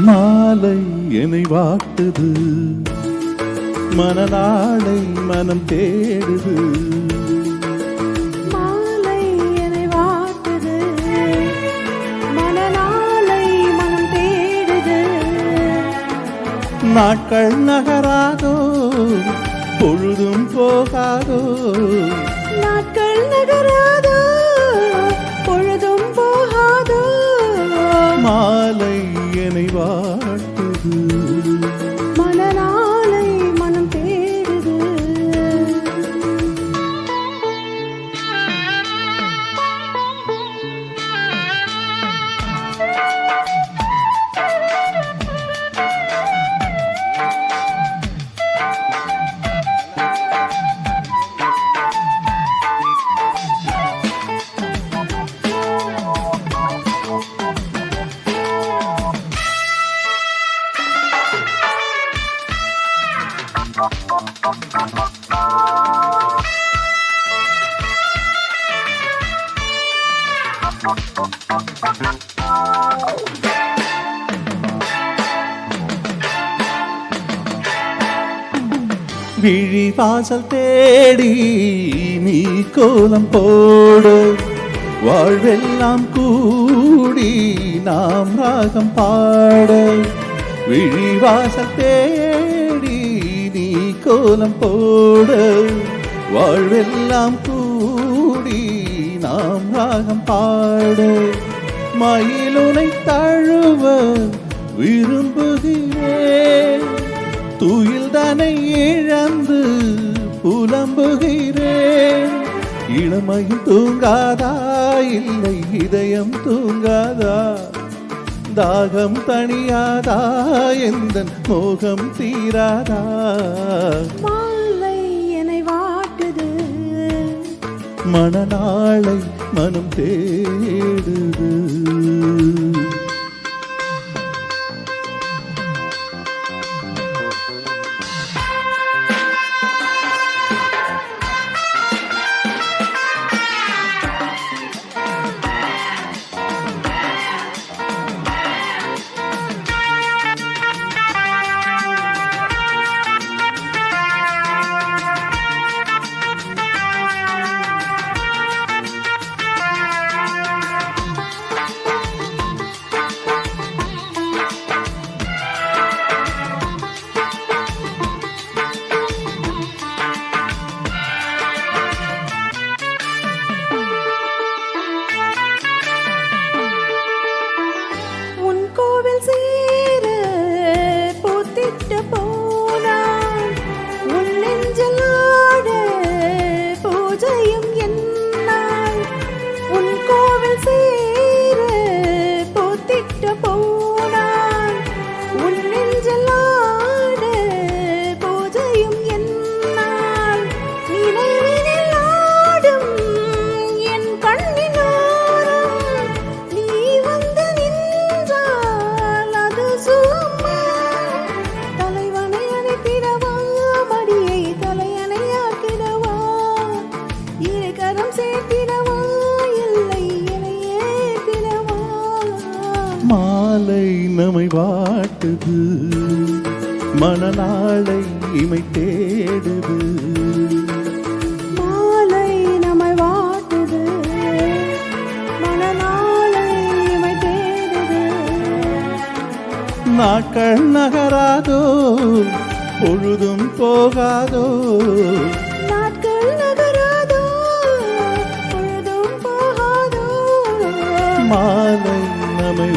மாலை என்னை வாட்டுது, மனநாளை மனம் தேடுது. மாலை என்னை வாட்டுது, மனநாளை மனம் தேடுது. நாட்கள் நகராதோ, பொழுதும் போகாதோ. நாட்கள் நகராதோ, பொழுதும் போகாதோ. மாலை என்னை வாட்டுது, மனநாளை மனம் தேடுது. விழி வாசல் தேடி நீ கோலம் போடு, வாழ்வெல்லாம் கூடி நாம் ராகம் பாட. விழி வாசல் தேடி நீ கோலம் போடு, வாழ்வெல்லாம் கூடி நாம் ராகம் பாட. மயிலுனை தழுவ விரும்புகிறேன், துயில் தனை இழந்து புலம்புகிறேன். இளமையும் தூங்காதா, இல்லை இதயம் தூங்காதா. தாகம் தணியாதா, எந்தன் மோகம் தீராதா. மாலை என்னை வாட்டுது, மனநாளை மனம் தேடுது. மாலை நம்மை வாட்டுது, மனநாளை இமை தேடுது. மாலை நம்மை வாட்டுது, மனநாளை இமை தேடுது. நாட்கள் நகராதோ, பொழுதும் போகாதோ. நாட்கள் நகராதோ, பொழுதும் போகாதோ. மாலை நம்மை